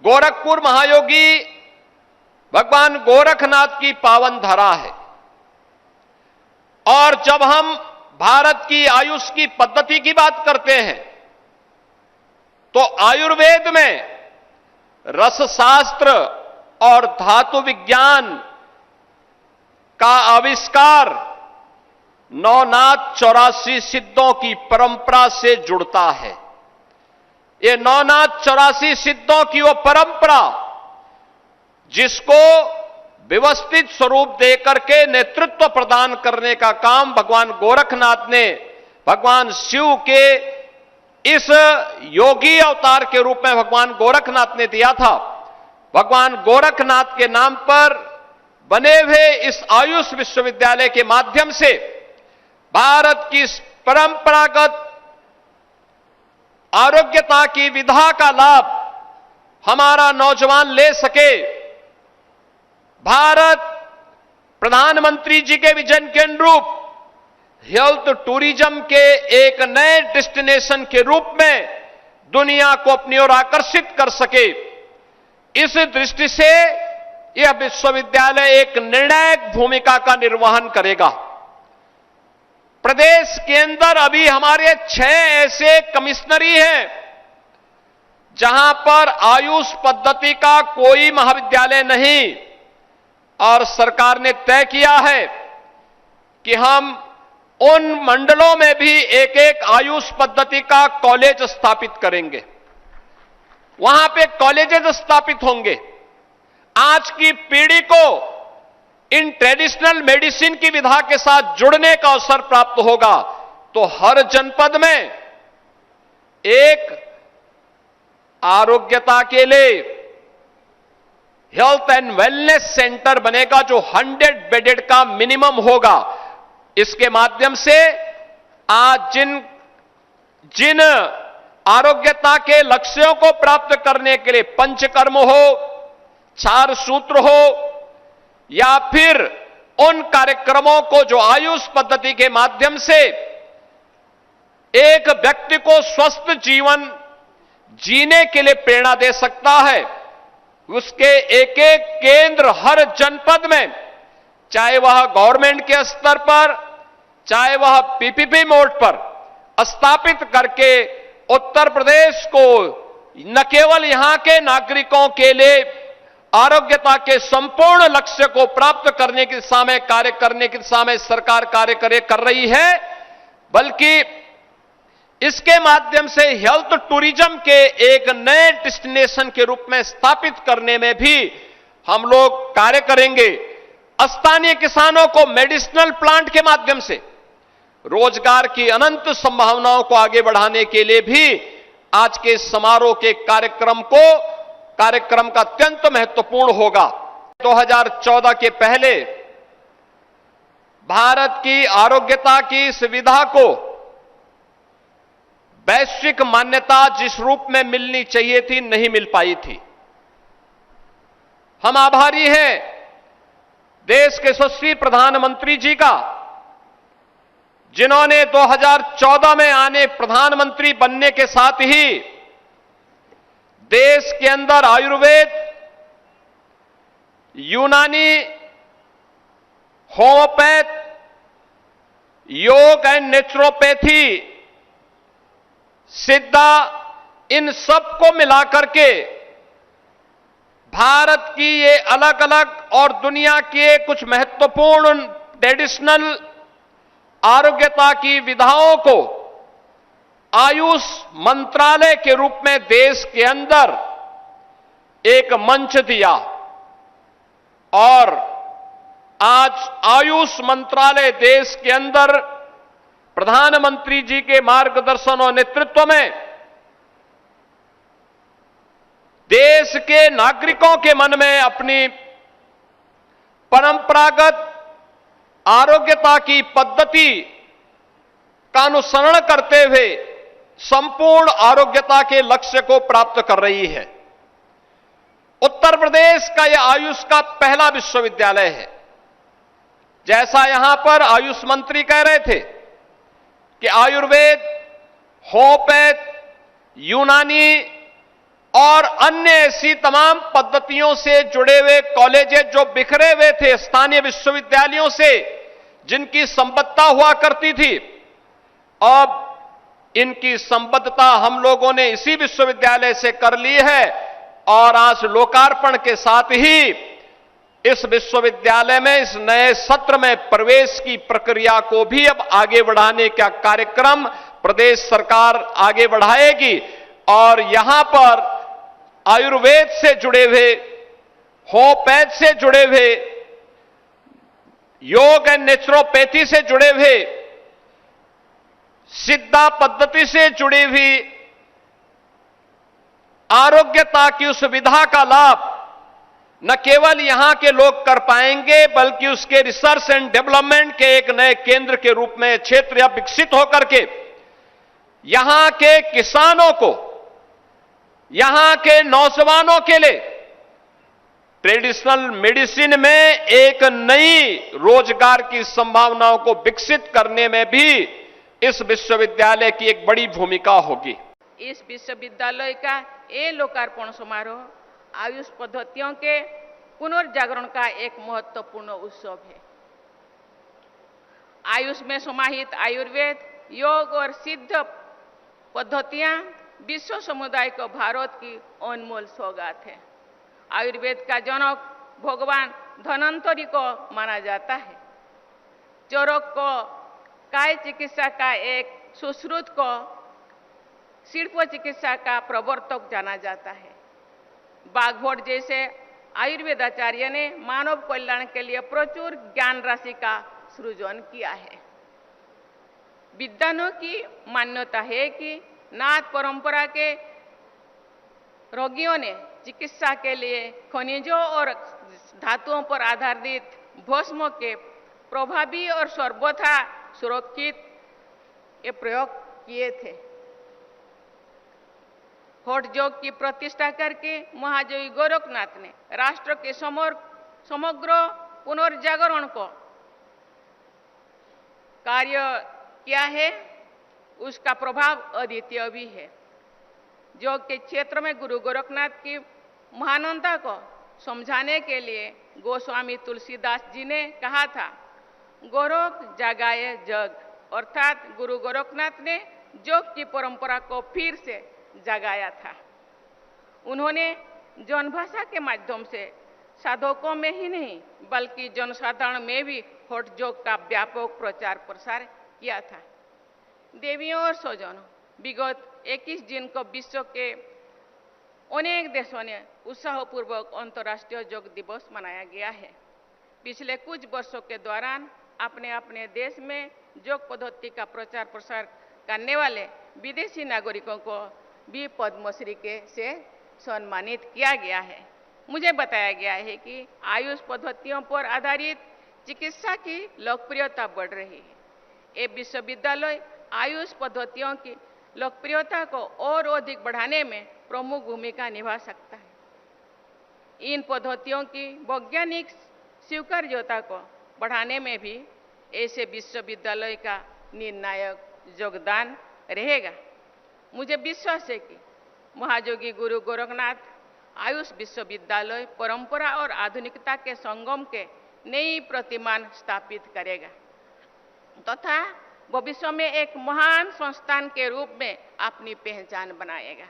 गोरखपुर महायोगी भगवान गोरखनाथ की पावन धरा है। और जब हम भारत की आयुष की पद्धति की बात करते हैं तो आयुर्वेद में रसशास्त्र और धातु विज्ञान का आविष्कार नवनाथ 84 सिद्धों की परंपरा से जुड़ता है। ये नवनाथ 84 सिद्धों की वो परंपरा जिसको व्यवस्थित स्वरूप देकर के नेतृत्व प्रदान करने का काम भगवान गोरखनाथ ने भगवान शिव के इस योगी अवतार के रूप में भगवान गोरखनाथ ने दिया था। भगवान गोरखनाथ के नाम पर बने हुए इस आयुष विश्वविद्यालय के माध्यम से भारत की परंपरागत आरोग्यता की विधा का लाभ हमारा नौजवान ले सके। भारत प्रधानमंत्री जी के विजन के अनुरूप हेल्थ टूरिज्म के एक नए डेस्टिनेशन के रूप में दुनिया को अपनी ओर आकर्षित कर सके, इस दृष्टि से यह विश्वविद्यालय एक निर्णायक भूमिका का निर्वहन करेगा। प्रदेश के अंदर अभी हमारे 6 ऐसे कमिश्नरी हैं जहां पर आयुष पद्धति का कोई महाविद्यालय नहीं, और सरकार ने तय किया है कि हम उन मंडलों में भी एक एक आयुष पद्धति का कॉलेज स्थापित करेंगे, वहां पे कॉलेजेस स्थापित होंगे। आज की पीढ़ी को इन ट्रेडिशनल मेडिसिन की विधा के साथ जुड़ने का अवसर प्राप्त होगा, तो हर जनपद में एक आरोग्यता के लिए हेल्थ एंड वेलनेस सेंटर बनेगा जो 100 बेडेड का मिनिमम होगा। इसके माध्यम से आज जिन आरोग्यता के लक्ष्यों को प्राप्त करने के लिए पंचकर्म हो, 4 सूत्र हो, या फिर उन कार्यक्रमों को जो आयुष पद्धति के माध्यम से एक व्यक्ति को स्वस्थ जीवन जीने के लिए प्रेरणा दे सकता है, उसके एक एक केंद्र हर जनपद में, चाहे वह गवर्नमेंट के स्तर पर, चाहे वह पीपीपी मोड पर स्थापित करके उत्तर प्रदेश को न केवल यहां के नागरिकों के लिए आरोग्यता के संपूर्ण लक्ष्य को प्राप्त करने की दिशा में कार्य करने की दिशा में सरकार कार्य कर रही है, बल्कि इसके माध्यम से हेल्थ टूरिज्म के एक नए डेस्टिनेशन के रूप में स्थापित करने में भी हम लोग कार्य करेंगे। स्थानीय किसानों को मेडिसिनल प्लांट के माध्यम से रोजगार की अनंत संभावनाओं को आगे बढ़ाने के लिए भी आज के समारोह के कार्यक्रम का अत्यंत महत्वपूर्ण होगा। 2014 के पहले भारत की आरोग्यता की सुविधा को वैश्विक मान्यता जिस रूप में मिलनी चाहिए थी, नहीं मिल पाई थी। हम आभारी हैं देश के यशस्वी प्रधानमंत्री जी का, जिन्होंने 2014 में आने प्रधानमंत्री बनने के साथ ही देश के अंदर आयुर्वेद, यूनानी, होम्योपैथ, योग एंड नेचुरोपैथी, सिद्धा, इन सब को मिलाकर के भारत की ये अलग अलग और दुनिया के कुछ महत्वपूर्ण ट्रेडिशनल आरोग्यता की विधाओं को आयुष मंत्रालय के रूप में देश के अंदर एक मंच दिया, और आज आयुष मंत्रालय देश के अंदर प्रधानमंत्री जी के मार्गदर्शन और नेतृत्व में देश के नागरिकों के मन में अपनी परंपरागत आरोग्यता की पद्धति का अनुसरण करते हुए संपूर्ण आरोग्यता के लक्ष्य को प्राप्त कर रही है। उत्तर प्रदेश का यह आयुष का पहला विश्वविद्यालय है। जैसा यहां पर आयुष मंत्री कह रहे थे कि आयुर्वेद, होम्योपैथ, यूनानी और अन्य ऐसी तमाम पद्धतियों से जुड़े हुए कॉलेजेस जो बिखरे हुए थे स्थानीय विश्वविद्यालयों से, जिनकी संबद्धता हुआ करती थी, अब इनकी संबद्धता हम लोगों ने इसी विश्वविद्यालय से कर ली है और आज लोकार्पण के साथ ही इस विश्वविद्यालय में इस नए सत्र में प्रवेश की प्रक्रिया को भी अब आगे बढ़ाने का कार्यक्रम प्रदेश सरकार आगे बढ़ाएगी और यहां पर आयुर्वेद से जुड़े हुए, होम्योपैथ से जुड़े हुए, योग एंड नेचुरोपैथी से जुड़े हुए, सिद्धा पद्धति से जुड़ी हुई आरोग्यता की उस विधा का लाभ न केवल यहां के लोग कर पाएंगे बल्कि उसके रिसर्च एंड डेवलपमेंट के एक नए केंद्र के रूप में क्षेत्र या विकसित होकर के यहां के किसानों को, यहां के नौजवानों के लिए ट्रेडिशनल मेडिसिन में एक नई रोजगार की संभावनाओं को विकसित करने में भी इस विश्वविद्यालय की एक बड़ी भूमिका होगी। इस विश्वविद्यालय का ये लोकार्पण समारोह आयुष पद्धतियों के पुनर्जागरण का एक महत्वपूर्ण उत्सव है। आयुष में समाहित आयुर्वेद, योग और सिद्ध पद्धतियां विश्व समुदाय को भारत की अनमोल सौगात है। आयुर्वेद का जनक भगवान धन्वंतरि को माना जाता है। चरक को काय चिकित्सा का एक सुश्रुत को शिल्प चिकित्सा का प्रवर्तक जाना जाता है। बागभट जैसे आयुर्वेदाचार्य ने मानव कल्याण के लिए प्रचुर ज्ञान राशि का सृजन किया है। विद्वानों की मान्यता है कि नाथ परंपरा के रोगियों ने चिकित्सा के लिए खनिजों और धातुओं पर आधारित भस्म के प्रभावी और सर्वथा सुरक्षित ये प्रयोग किए थे। हठ योग की प्रतिष्ठा करके महायोगी गोरखनाथ ने राष्ट्र के समग्र पुनर्जागरण को कार्य किया है। उसका प्रभाव अद्वितीय भी है। योग के क्षेत्र में गुरु गोरखनाथ की महानता को समझाने के लिए गोस्वामी तुलसीदास जी ने कहा था, गोरख जगाए जग, अर्थात गुरु गोरखनाथ ने योग की परंपरा को फिर से जगाया था। उन्होंने जनभाषा के माध्यम से साधकों में ही नहीं बल्कि जनसाधारण में भी हठ योग का व्यापक प्रचार प्रसार किया था। देवियों और स्वजनों, विगत 21 जून को विश्व के अनेक देशों ने उत्साहपूर्वक अंतर्राष्ट्रीय योग दिवस मनाया गया है। पिछले कुछ वर्षों के दौरान अपने अपने देश में योग पद्धति का प्रचार प्रसार करने वाले विदेशी नागरिकों को भी पद्मश्री के से सम्मानित किया गया है। मुझे बताया गया है कि आयुष पद्धतियों पर आधारित चिकित्सा की लोकप्रियता बढ़ रही है। ये विश्वविद्यालय आयुष पद्धतियों की लोकप्रियता को और अधिक बढ़ाने में प्रमुख भूमिका निभा सकता है। इन पद्धतियों की वैज्ञानिक स्वीकार्यता को बढ़ाने में भी ऐसे विश्वविद्यालय का निर्णायक योगदान रहेगा। मुझे विश्वास है कि महायोगी गुरु गोरखनाथ आयुष विश्वविद्यालय परंपरा और आधुनिकता के संगम के नई प्रतिमान स्थापित करेगा तथा भविष्य में एक महान संस्थान के रूप में अपनी पहचान बनाएगा।